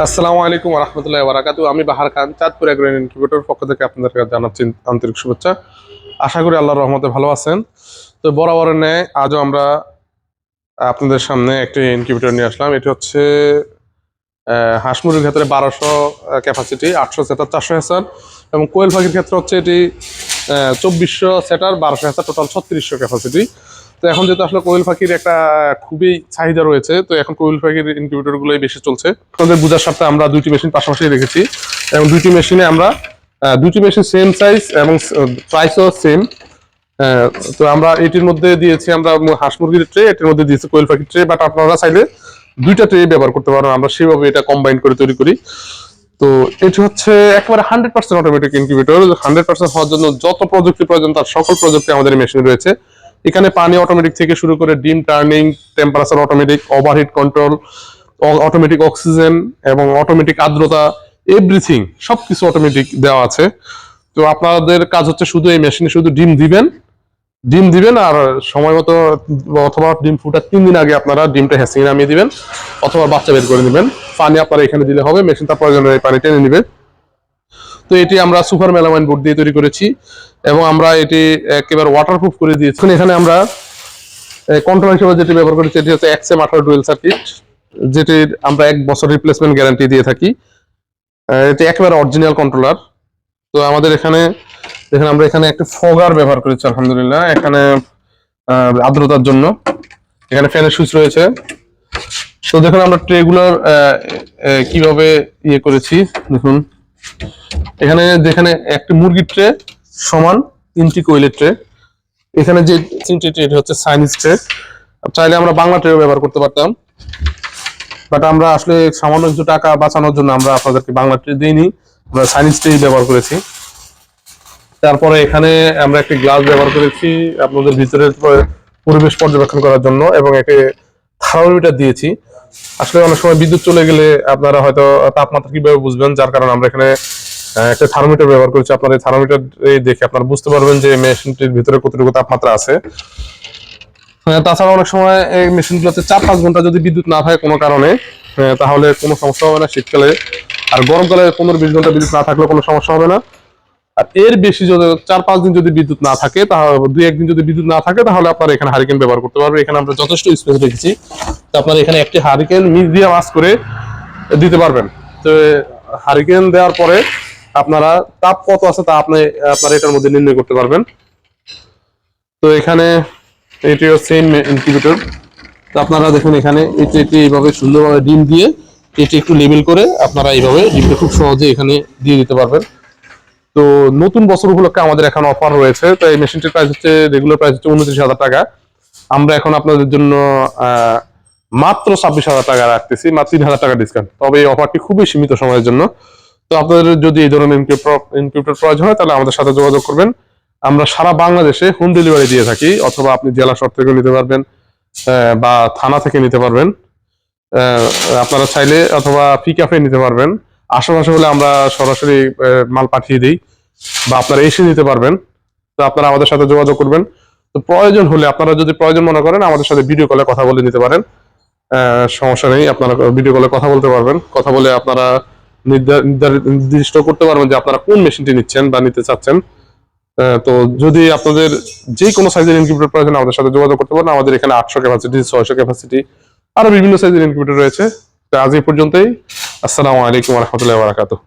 আসসালামু আলাইকুম ওয়া রাহমাতুল্লাহি ওয়া বারাকাতুহু। আমি বাহার খান, চাঁদপুর এগ্রো ইনকিউবেটর পক্ষ থেকে আপনাদেরকে জানাচ্ছি আন্তরিক শুভেচ্ছা। আশা করি আল্লাহর রহমতে ভালো আছেন। তো বরাবরের ন্যায় আজও আমরা আপনাদের সামনে একটি ইনকিউবেটর নিয়ে আসলাম। এটি হচ্ছে হাঁস মুরগির ক্ষেত্রে 1200 ক্যাপাসিটি, 800 সেটার 400 হ্যাচার, এবং কোয়েল পাখির ক্ষেত্রে হচ্ছে এটি 2400 সেটার 1200 হ্যাচার, টোটাল 3600 ক্যাপাসিটি। তো এখন যেহেতু আসলে কোয়েল পাখির একটা খুবই চাহিদা রয়েছে, তো এখন কোয়েল পাখির ইনকিউবেটর গুলোই বেশি চলছে। আমাদের বোঝার সাথে আমরা দুইটি মেশিন পাশাপাশি রেখেছি, এবং দুইটি মেশিনে আমরা দুইটি মেশিন সেম সাইজ এবং প্রাইসও সেম। তো আমরা এটির মধ্যে দিয়েছি আমরা হাঁস মুরগির ট্রে, এটির মধ্যে দিয়েছি কোয়েল পাখির ট্রে, বাট আপনারা চাইলে দুইটা ট্রে ব্যবহার করতে পারেন। আমরা সেভাবে এটা কম্বাইন করে তৈরি করি। তো এটি হচ্ছে একেবারে 100% অটোমেটিক ইনকিউবেটর। 100% হওয়ার জন্য যত প্রযুক্তি প্রয়োজন তার সকল প্রযুক্তি আমাদের মেশিনে রয়েছে। এখানে পানি অটোমেটিক থেকে শুরু করে ডিম turning, temperature automatic, overheat control, automatic oxygen এবং অটোমেটিক আর্দ্রতা, এভরিথিং সবকিছু অটোমেটিক দেওয়া আছে। তো আপনাদের কাজ হচ্ছে শুধু এই মেশিনে শুধু ডিম দিবেন আর সময় মতো, অথবা ডিম ফুটার 3 দিন আগে আপনারা ডিমটা হ্যাচিং নামিয়ে দিবেন অথবা বাচ্চা বের করে নেবেন। পানি আপনারা এখানে দিলে হবে, মেশিন তার প্রয়োজন এই পানি টেনে নিবে। তো এটি আমরা সুপার মেলামাইন বোর্ড দিয়ে তৈরি করেছি এবং আমরা এটি একেবারে ওয়াটারপ্রুফ করে দিয়েছি। এখানে আমরা কন্ট্রোল হিসেবে যেটি ব্যবহার করেছি এটি হচ্ছে XM18 ডুয়েল সার্কিট, যেটির আমরা 1 বছর রিপ্লেসমেন্ট গ্যারান্টি দিয়ে থাকি। এটি একেবারে অরিজিনাল কন্ট্রোলার। তো আমাদের এখানে দেখেন আমরা এখানে একটা ফগার ব্যবহার করেছি আলহামদুলিল্লাহ, এখানে আর্দ্রতার জন্য। এখানে ফ্যানের সুইচ রয়েছে। তো দেখুন আমরা ট্রেগুলোর কিভাবে ইয়ে করেছি দেখুন। যেখানে একটি মুরগির ট্রে সমান 3টি কোয়েলের ট্রে। এখানে যে 3টি ট্রে হচ্ছে চাইনিজ ট্রে। চাইলে আমরা বাংলা ট্রেও ব্যবহার করতে পারতাম, বাট আমরা আসলে সামান্য কিছু টাকা বাঁচানোর জন্য আমরা আপনাদেরকে বাংলা ট্রে দিইনি, আমরা চাইনিজ ট্রে ব্যবহার করেছি। তারপরে এখানে আমরা একটি গ্লাস ব্যবহার করেছি আপনাদের ভিতরের পরিবেশ পর্যবেক্ষণ করার জন্য, এবং একটি থার্মোমিটার দিয়েছি। আসলে অনেক সময় বিদ্যুৎ চলে গেলে আপনারা হয়তো তাপমাত্রা কিভাবে বুঝবেন, যার কারণে আমরা এখানে একটা থার্মোমিটার ব্যবহার করেছি। আপনার এই থার্মোমিটার দেখে আপনারা বুঝতে পারবেন যে মেশিনটির ভিতরে কতটুকু তাপমাত্রা আছে। তাছাড়া অনেক সময় এই মেশিনগুলোতে 4-5 ঘন্টা যদি বিদ্যুৎ না থাকে কোনো কারণে, তাহলে কোনো সমস্যা হবে না শীতকালে। আর গরমকালে 15-20 ঘন্টা বিদ্যুৎ না থাকলে কোনো সমস্যা হবে না। আর এর বেশি যদি 4-5 দিন যদি বিদ্যুৎ না থাকে, তাহলে 2-1 দিন যদি বিদ্যুৎ না থাকে, তাহলে আপনারা এখানে হারিকেন ব্যবহার করতে পারবেন। এখানে আমরা যথেষ্ট স্পেস রেখেছি, তো আপনারা এখানে একটি হারিকেন মিডিয়াম আঁচ করে দিতে পারবেন। তো হারিকেন দেওয়ার পরে আপনারা তাপ কত আছে তা আপনারা এটার মধ্যে নির্ণয় করতে পারবেন। তো এখানে এটি হচ্ছে ইনকিউবেটর। তো আপনারা দেখুন এখানে এটি এইভাবে সুন্দরভাবে ডিম দিয়ে এটি একটু লেবেল করে আপনারা এইভাবে ডিমটা খুব সহজে এখানে দিয়ে দিতে পারবেন। তো নতুন বছর উপলক্ষে আমাদের এখন অফার রয়েছে। তো এই মেশিনটির প্রাইস হচ্ছে, রেগুলার প্রাইস হচ্ছে 29,000 টাকা। আমরা এখন আপনাদের জন্য মাত্র 26,000 টাকা রাখতেছি, মাত্র 3,000 টাকা ডিসকাউন্ট। তবে এই অফারটি খুবই সীমিত সময়ের জন্য। তো আপনাদের যদি এই ধরনের ইনকিউবেটর প্রয়োজন হয় তাহলে আমাদের সাথে যোগাযোগ করবেন। আমরা সারা বাংলাদেশে হোম ডেলিভারি দিয়ে থাকি, অথবা আপনি জেলা শহর থেকে নিতে পারবেন বা থানা থেকে নিতে পারবেন। আপনারা চাইলে অথবা পিকআপে নিতে পারবেন। আশেপাশে হলে আমরা সরাসরি মাল পাঠিয়ে দিই, বা আপনারা এসে নিতে পারবেন। তো আপনারা আমাদের সাথে যোগাযোগ করবেন। তো প্রয়োজন হলে আপনারা যদি প্রয়োজন মনে করেন আমাদের সাথে ভিডিও কলে কথা বলে নিতে পারেন, সমস্যা নেই। আপনারা ভিডিও কলে কথা বলতে পারবেন, কথা বলে আপনারা নির্দিষ্ট করতে পারবেন যে আপনারা কোন মেশিনটি নিচ্ছেন বা নিতে চাচ্ছেন। তো যদি আপনাদের যে কোনো সাইজের ইনকিউবেটর প্রয়োজন আমাদের সাথে যোগাযোগ করতে পারেন। আমাদের এখানে 800 ক্যাপাসিটি, 600 ক্যাপাসিটি, আরো বিভিন্ন সাইজের ইনকিউবেটর রয়েছে। তো আজ এই পর্যন্তই। আসসালামু আলাইকুম ওয়া রাহমাতুল্লাহি ওয়া বারাকাতুহু।